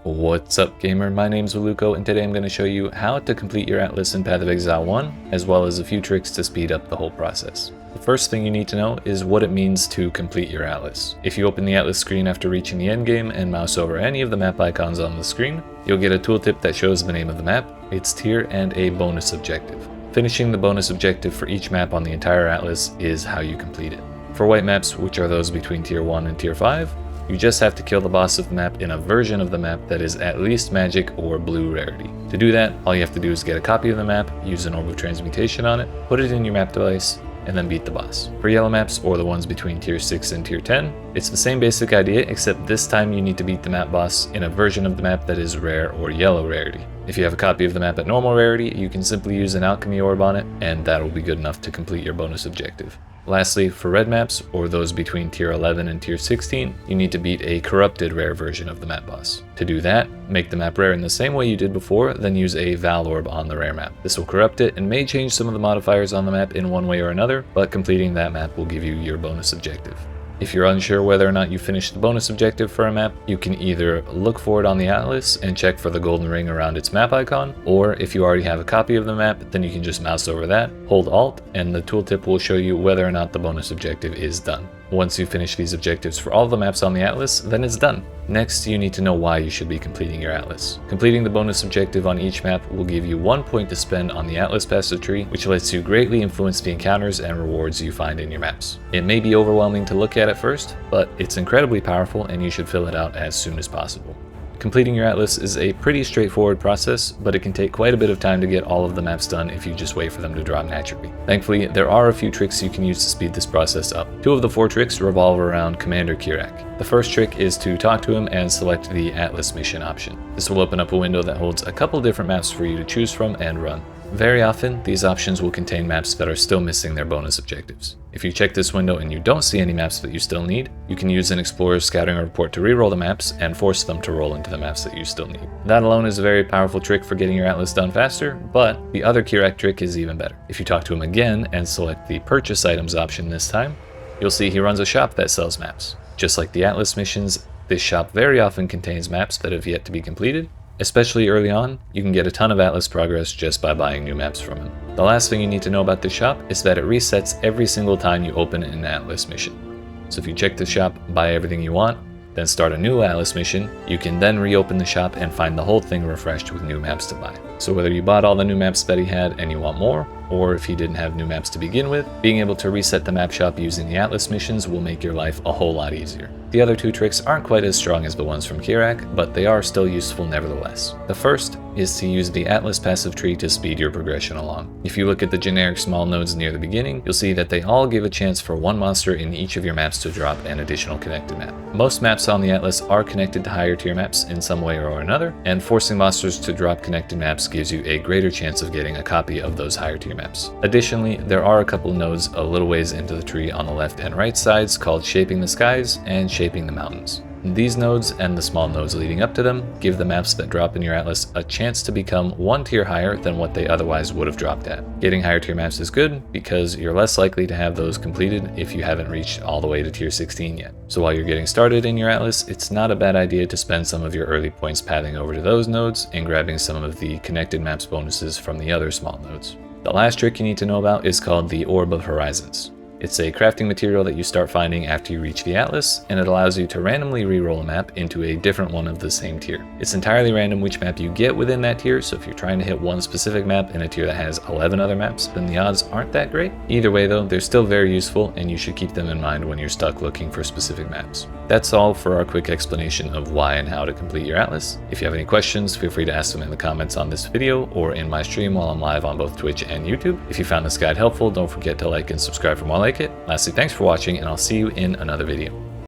What's up, gamer? My name's Waluko, and today I'm going to show you how to complete your Atlas in Path of Exile 1, as well as a few tricks to speed up the whole process. The first thing you need to know is what it means to complete your Atlas. If you open the Atlas screen after reaching the endgame and mouse over any of the map icons on the screen, you'll get a tooltip that shows the name of the map, its tier, and a bonus objective. Finishing the bonus objective for each map on the entire Atlas is how you complete it. For white maps, which are those between tier 1 and tier 5, you just have to kill the boss of the map in a version of the map that is at least magic or blue rarity. To do that, all you have to do is get a copy of the map, use an Orb of Transmutation on it, put it in your map device, and then beat the boss. For yellow maps, or the ones between tier 6 and tier 10, it's the same basic idea, except this time you need to beat the map boss in a version of the map that is rare or yellow rarity. If you have a copy of the map at normal rarity, you can simply use an alchemy orb on it, and that will be good enough to complete your bonus objective. Lastly, for red maps, or those between tier 11 and tier 16, you need to beat a corrupted rare version of the map boss. To do that, make the map rare in the same way you did before, then use a Val orb on the rare map. This will corrupt it and may change some of the modifiers on the map in one way or another, but completing that map will give you your bonus objective. If you're unsure whether or not you finished the bonus objective for a map, you can either look for it on the Atlas and check for the golden ring around its map icon, or if you already have a copy of the map, then you can just mouse over that, hold Alt, and the tooltip will show you whether or not the bonus objective is done. Once you finish these objectives for all the maps on the Atlas, then it's done. Next, you need to know why you should be completing your Atlas. Completing the bonus objective on each map will give you 1 point to spend on the Atlas passive tree, which lets you greatly influence the encounters and rewards you find in your maps. It may be overwhelming to look at first, but it's incredibly powerful and you should fill it out as soon as possible. Completing your Atlas is a pretty straightforward process, but it can take quite a bit of time to get all of the maps done if you just wait for them to drop naturally. Thankfully, there are a few tricks you can use to speed this process up. 2 of the 4 tricks revolve around Commander Kirac. The first trick is to talk to him and select the Atlas mission option. This will open up a window that holds a couple different maps for you to choose from and run. Very often, these options will contain maps that are still missing their bonus objectives. If you check this window and you don't see any maps that you still need, you can use an Explorer's Scouting Report to reroll the maps and force them to roll into the maps that you still need. That alone is a very powerful trick for getting your Atlas done faster, but the other Kirac trick is even better. If you talk to him again and select the Purchase Items option this time, you'll see he runs a shop that sells maps. Just like the Atlas missions, this shop very often contains maps that have yet to be completed. Especially early on, you can get a ton of Atlas progress just by buying new maps from him. The last thing you need to know about this shop is that it resets every single time you open an Atlas mission. So if you check the shop, buy everything you want, then start a new Atlas mission, you can then reopen the shop and find the whole thing refreshed with new maps to buy. So whether you bought all the new maps that he had and you want more, or if he didn't have new maps to begin with, being able to reset the map shop using the Atlas missions will make your life a whole lot easier. The other 2 tricks aren't quite as strong as the ones from Kirac, but they are still useful nevertheless. The first is to use the Atlas passive tree to speed your progression along. If you look at the generic small nodes near the beginning, you'll see that they all give a chance for 1 monster in each of your maps to drop an additional connected map. Most maps on the Atlas are connected to higher tier maps in some way or another, and forcing monsters to drop connected maps gives you a greater chance of getting a copy of those higher tier maps. Additionally, there are a couple nodes a little ways into the tree on the left and right sides called Shaping the Skies and Shaping the Mountains. These nodes and the small nodes leading up to them give the maps that drop in your Atlas a chance to become 1 tier higher than what they otherwise would have dropped at. Getting higher tier maps is good because you're less likely to have those completed if you haven't reached all the way to tier 16 yet. So while you're getting started in your Atlas, it's not a bad idea to spend some of your early points pathing over to those nodes and grabbing some of the connected maps bonuses from the other small nodes. The last trick you need to know about is called the Orb of Horizons. It's a crafting material that you start finding after you reach the Atlas, and it allows you to randomly reroll a map into a different one of the same tier. It's entirely random which map you get within that tier, so if you're trying to hit one specific map in a tier that has 11 other maps, then the odds aren't that great. Either way though, they're still very useful, and you should keep them in mind when you're stuck looking for specific maps. That's all for our quick explanation of why and how to complete your Atlas. If you have any questions, feel free to ask them in the comments on this video or in my stream while I'm live on both Twitch and YouTube. If you found this guide helpful, don't forget to like and subscribe for more like it. Lastly, thanks for watching, and I'll see you in another video.